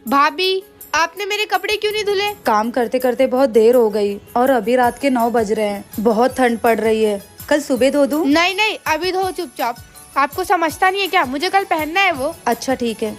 भाभी, आपने मेरे कपड़े क्यों नहीं धुले? काम करते करते बहुत देर हो गई और अभी रात के 9 बज रहे हैं। बहुत ठंड पड़ रही है, कल सुबह धो दूं? नहीं नहीं, अभी धो चुपचाप। आपको समझता नहीं है क्या? मुझे कल पहनना है वो। अच्छा ठीक है।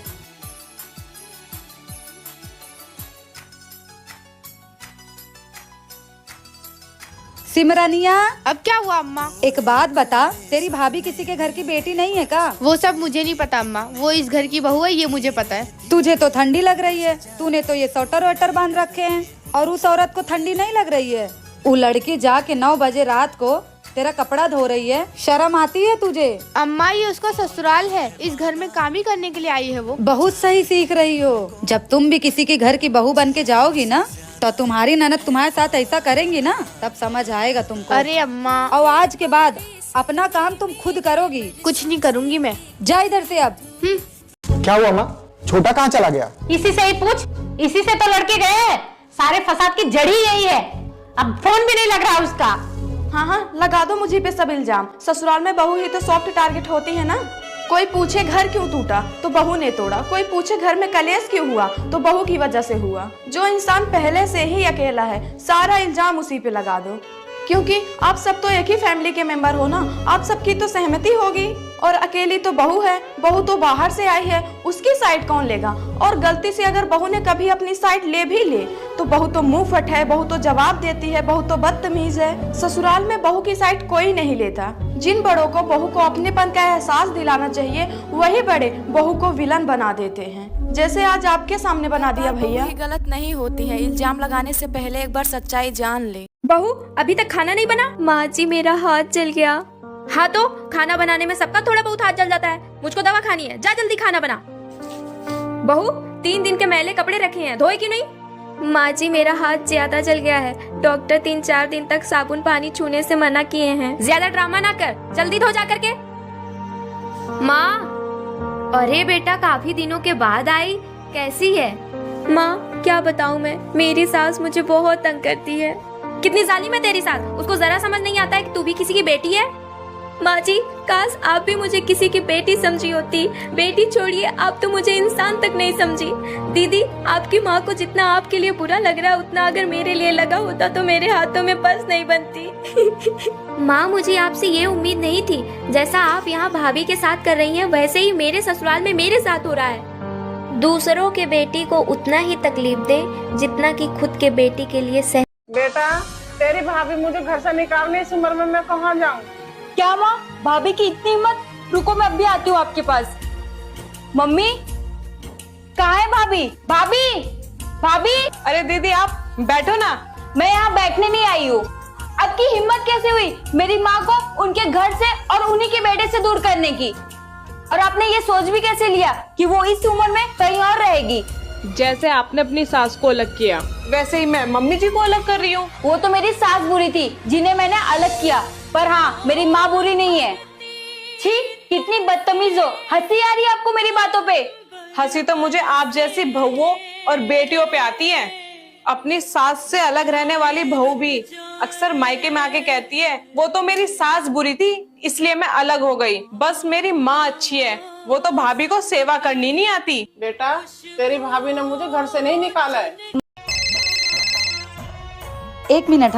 सिमरनिया, अब क्या हुआ अम्मा? एक बात बता, तेरी भाभी किसी के घर की बेटी नहीं है का? वो सब मुझे नहीं पता अम्मा, वो इस घर की बहू है, ये मुझे पता है। तुझे तो ठंडी लग रही है, तूने तो ये स्वेटर वेटर बांध रखे हैं और उस औरत को ठंडी नहीं लग रही है। वो लड़की जाके 9 बजे रात को तेरा कपड़ा धो रही है, शर्म आती है तुझे? अम्मा, ये उसका ससुराल है, इस घर में काम ही करने के लिए आई है वो। बहुत सही सीख रही हो। जब तुम भी किसी के घर की बहू बन के जाओगी ना, तो तुम्हारी ननद तुम्हारे साथ ऐसा करेंगी ना, तब समझ आएगा तुमको। अरे अम्मा, और आज के बाद अपना काम तुम खुद करोगी। कुछ नहीं करूँगी मैं। जा इधर से अब। क्या हुआ माँ? छोटा कहाँ चला गया? इसी से ही पूछ, इसी से तो लड़के गए हैं। सारे फसाद की जड़ ही यही है। अब फोन भी नहीं लग रहा उसका। हाँ हाँ, लगा दो मुझे पे सब इल्जाम। ससुराल में बहू ही तो सॉफ्ट टारगेट होती है ना। कोई पूछे घर क्यों टूटा तो बहू ने तोड़ा, कोई पूछे घर में कलेश क्यों हुआ तो बहू की वजह से हुआ। जो इंसान पहले से ही अकेला है, सारा इल्जाम उसी पे लगा दो, क्योंकि आप सब तो एक ही फैमिली के मेंबर हो ना। आप सबकी तो सहमति होगी। और अकेली तो बहू है, बहू तो बाहर से आई है, उसकी साइड कौन लेगा? और गलती से अगर बहू ने कभी अपनी साइड ले भी ले तो बहू तो मुंह फट है, बहू तो जवाब देती है, बहू तो बदतमीज है। ससुराल में बहू की साइड कोई नहीं लेता। जिन बड़ों को बहू को अपनेपन का एहसास दिलाना चाहिए, वही बड़े बहू को विलन बना देते हैं, जैसे आज आपके सामने बना दिया भैया। गलत नहीं होती है, इल्जाम लगाने से पहले एक बार सच्चाई जान ले। बहू, अभी तक खाना नहीं बना? माँ जी, मेरा हाथ जल गया। हाँ तो खाना बनाने में सबका थोड़ा बहुत हाथ जल जाता है। मुझको दवा खानी है, जा जल्दी खाना बना। बहू, 3 दिन के मैले कपड़े रखे हैं, धोए क्यों नहीं? माँ जी, मेरा हाथ ज्यादा जल गया है। डॉक्टर 3-4 दिन तक साबुन पानी छूने से मना किए हैं। ज्यादा ड्रामा ना कर, जल्दी धो जा करके। माँ, अरे बेटा, काफी दिनों के बाद आई, कैसी है? माँ, क्या बताऊँ मैं, मेरी सास मुझे बहुत तंग करती है। कितनी जालिम है तेरी सास, उसको जरा समझ नहीं आता है कि तू भी किसी की बेटी है। माँ जी, काश आप भी मुझे किसी की बेटी समझी होती। बेटी छोड़िए, आप तो मुझे इंसान तक नहीं समझी। दीदी, आपकी माँ को जितना आपके लिए बुरा लग रहा है, उतना अगर मेरे लिए लगा होता तो मेरे हाथों में बस नहीं बनती। माँ, मुझे आपसे ये उम्मीद नहीं थी। जैसा आप यहाँ भाभी के साथ कर रही हैं, वैसे ही मेरे ससुराल में मेरे साथ हो रहा है। दूसरों के बेटी को उतना ही तकलीफ दे जितना कि खुद के बेटी के लिए सह। बेटा, तेरी भाभी मुझे घर से निकालने, इस उम्र में मैं कहाँ जाऊँ? क्या माँ, भाभी की इतनी हिम्मत? रुको, मैं अभी आती हूँ आपके पास। मम्मी, कहाँ है भाभी? भाभी, भाभी! अरे दीदी, आप बैठो ना। मैं यहाँ बैठने नहीं आई हूँ। आपकी हिम्मत कैसे हुई मेरी माँ को उनके घर से और उन्हीं के बेटे से दूर करने की? और आपने ये सोच भी कैसे लिया कि वो इस उम्र में कहीं और रहेगी? जैसे आपने अपनी सास को अलग किया, वैसे ही मैं मम्मी जी को अलग कर रही हूँ। वो तो मेरी सास बुरी थी जिन्हें मैंने अलग किया, पर हाँ, मेरी माँ बुरी नहीं है। छी, कितनी बदतमीज हो। हंसी आ रही है आपको मेरी बातों पे? हंसी तो मुझे आप जैसी बहुओं और बेटियों पे आती है। अपनी सास से अलग रहने वाली बहू भी अक्सर मायके में आके कहती है, वो तो मेरी सास बुरी थी इसलिए मैं अलग हो गई, बस मेरी माँ अच्छी है, वो तो भाभी को सेवा करनी नहीं आती। बेटा, तेरी भाभी ने मुझे घर से नहीं निकाला है। 1 मिनट।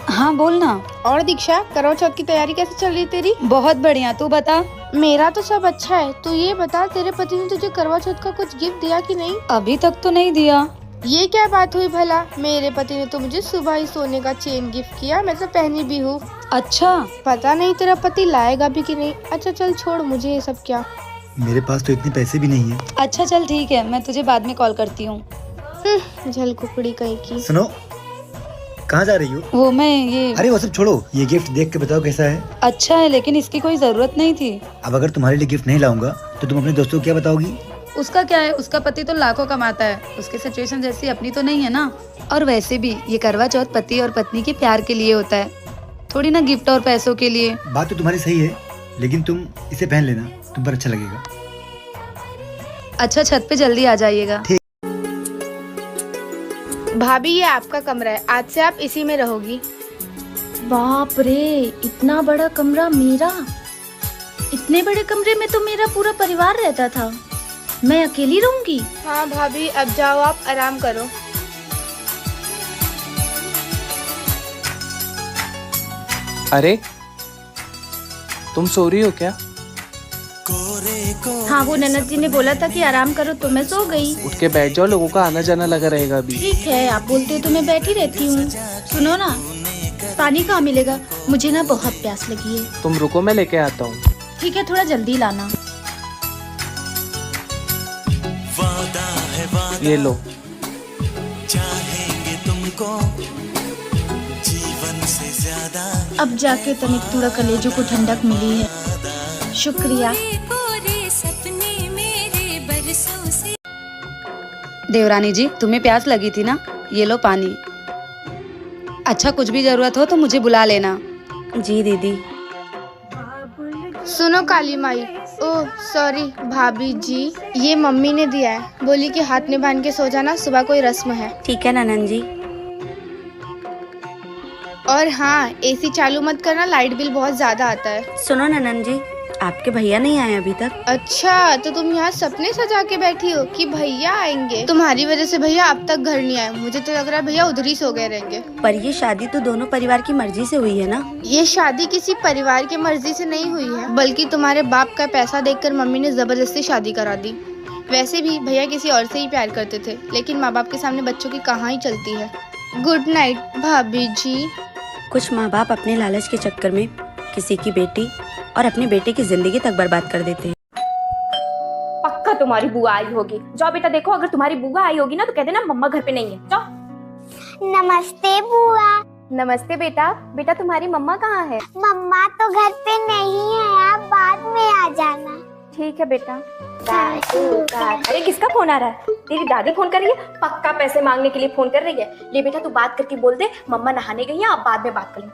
हाँ बोलना। और दीक्षा, करवा चौथ की तैयारी कैसे चल रही तेरी? बहुत बढ़िया, तू बता। मेरा तो सब अच्छा है। तू ये बता, तेरे पति ने तुझे करवा चौथ का कुछ गिफ्ट दिया कि नहीं? अभी तक तो नहीं दिया। ये क्या बात हुई भला? मेरे पति ने तो मुझे सुबह ही सोने का चेन गिफ्ट किया, मैं तो पहनी भी हूँ। अच्छा, पता नहीं तेरा पति लाएगा भी कि नहीं। अच्छा चल छोड़, मुझे ये सब क्या। मेरे पास तो इतने पैसे भी नहीं है। अच्छा चल ठीक है, मैं तुझे बाद में कॉल करती हूँ। झल कुकड़ी कहीं की। सुनो, कहाँ जा रही हो? वो मैं ये। अरे वो सब छोड़ो, ये गिफ्ट देख के बताओ कैसा है? अच्छा है, लेकिन इसकी कोई जरूरत नहीं थी। अब अगर तुम्हारे लिए गिफ्ट नहीं लाऊंगा तो तुम अपने दोस्तों को क्या बताओगी? उसका क्या है, उसका पति तो लाखों कमाता है, उसकी सिचुएशन जैसी अपनी तो नहीं है ना। और वैसे भी ये करवा चौथ पति और पत्नी के प्यार के लिए होता है, थोड़ी ना गिफ्ट और पैसों के लिए। बात तो तुम्हारी सही है, लेकिन तुम इसे पहन लेना, तुम पर अच्छा लगेगा। अच्छा, छत पे जल्दी आ जाइएगा। भाभी, ये आपका कमरा है, आज से आप इसी में रहोगी। बाप रे, इतना बड़ा कमरा मेरा? इतने बड़े कमरे में तो मेरा पूरा परिवार रहता था। मैं अकेली रहूंगी? हाँ भाभी, अब जाओ आप आराम करो। अरे तुम सो रही हो क्या? हाँ, वो ननद जी ने बोला था कि आराम करो तो मैं सो गई। उठ के बैठ जाओ, लोगों का आना जाना लगा रहेगा अभी। ठीक है, आप बोलते हो तो मैं बैठी रहती हूँ। सुनो ना, पानी कहाँ मिलेगा? मुझे ना बहुत प्यास लगी है। तुम रुको, मैं लेके आता हूँ। ठीक है, थोड़ा जल्दी लाना। ये लो। अब जाके तनिक थोड़ा कलेजों को ठंडक मिली है। शुक्रिया। देवरानी जी, तुम्हें प्यास लगी थी ना? ये लो पानी। अच्छा, कुछ भी जरूरत हो तो मुझे बुला लेना। जी दीदी। सुनो काली माई, ओह सॉरी भाभी जी, ये मम्मी ने दिया है। बोली कि हाथ में बांध के सो जाना, सुबह कोई रस्म है। ठीक है ननन जी। और हाँ, एसी चालू मत करना, लाइट बिल बहुत ज्यादा आता है। सुनो ननन जी, आपके भैया नहीं आए अभी तक? अच्छा, तो तुम यहाँ सपने सजा के बैठी हो कि भैया आएंगे? तुम्हारी वजह से भैया अब तक घर नहीं आए। मुझे तो लग रहा है भैया उधर ही सो गए रहेंगे। पर ये शादी तो दोनों परिवार की मर्जी से हुई है ना? ये शादी किसी परिवार की मर्जी से नहीं हुई है, बल्कि तुम्हारे बाप का पैसा देखकर मम्मी ने जबरदस्ती शादी करा दी। वैसे भी भैया किसी और से ही प्यार करते थे, लेकिन माँ बाप के सामने बच्चों की कहाँ ही चलती है। गुड नाइट भाभी जी। कुछ माँ बाप अपने लालच के चक्कर में किसी की बेटी और अपने बेटे की जिंदगी तक बर्बाद कर देते हैं। पक्का तुम्हारी बुआ आई होगी। जाओ बेटा देखो, अगर तुम्हारी बुआ आई होगी ना तो कह देना मम्मा घर पे नहीं है। जाओ। नमस्ते बुआ। नमस्ते बेटा। बेटा तुम्हारी मम्मा कहाँ है? मम्मा तो घर पे नहीं है, आप बाद में आ जाना। ठीक है बेटा। अरे किसका फोन आ रहा है? तेरी दादी फोन कर रही है? पक्का पैसे मांगने के लिए फोन कर रही है। ले बेटा तू बात करके बोल दे मम्मा नहाने गई है, आप बाद में बात करें।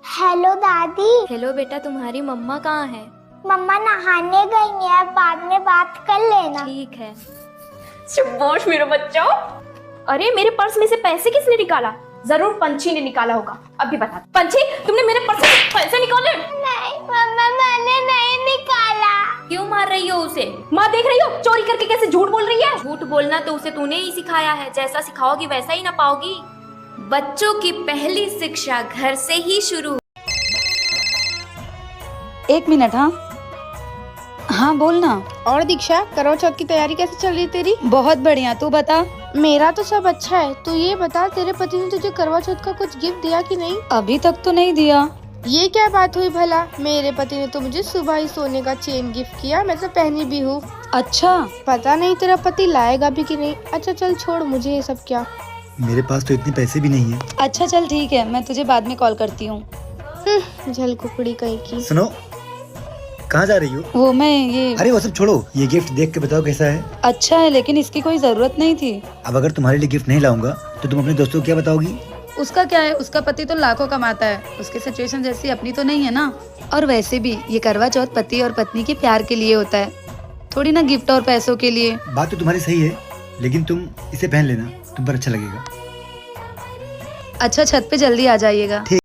हेलो दादी। हेलो बेटा, तुम्हारी मम्मा कहाँ है? मम्मा नहाने गई है, बात में बात कर लेना। ठीक है। शाबाश मेरे बच्चों। अरे मेरे पर्स में से पैसे किसने निकाला? जरूर पंछी ने निकाला होगा। अभी बता पंछी, तुमने मेरे पर्स से पैसे निकाले? नहीं मम्मा, मैंने नहीं निकाला। क्यों मार रही हो उसे? माँ देख रही हो चोरी करके कैसे झूठ बोल रही है। झूठ बोलना तो उसे तूने ही सिखाया है। जैसा सिखाओगी वैसा ही ना पाओगी। बच्चों की पहली शिक्षा घर से ही शुरू। एक मिनट। हाँ बोलना। और दीक्षा, करवा चौथ की तैयारी कैसे चल रही तेरी? बहुत बढ़िया, तू बता। मेरा तो सब अच्छा है। तू ये बता, तेरे पति ने तुझे करवा चौथ का कुछ गिफ्ट दिया कि नहीं? अभी तक तो नहीं दिया। ये क्या बात हुई भला? मेरे पति ने तो मुझे सुबह ही सोने का चेन गिफ्ट किया, मैं तो पहनी भी हूँ। अच्छा, पता नहीं तेरा पति लाएगा भी कि नहीं। अच्छा चल छोड़, मुझे ये सब क्या। मेरे पास तो इतने पैसे भी नहीं है। अच्छा चल ठीक है, मैं तुझे बाद में कॉल करती हूँ। झल कुकड़ी कहीं की। सुनो, कहाँ जा रही हो? वो मैं ये अरे वो सब छोड़ो, ये गिफ्ट देख के बताओ कैसा है। अच्छा है, लेकिन इसकी कोई जरूरत नहीं थी। अब अगर तुम्हारे लिए गिफ्ट नहीं लाऊंगा तो तुम अपने दोस्तों को क्या बताओगी? उसका क्या है, उसका पति तो लाखों कमाता है। उसकी सिचुएशन जैसी अपनी तो नहीं है ना। और वैसे भी ये करवा चौथ पति और पत्नी के प्यार के लिए होता है, थोड़ी ना गिफ्ट और पैसों के लिए। बात तो तुम्हारी सही है, लेकिन तुम इसे पहन लेना, तुम पर अच्छा लगेगा। अच्छा, छत पे जल्दी आ जाइएगा।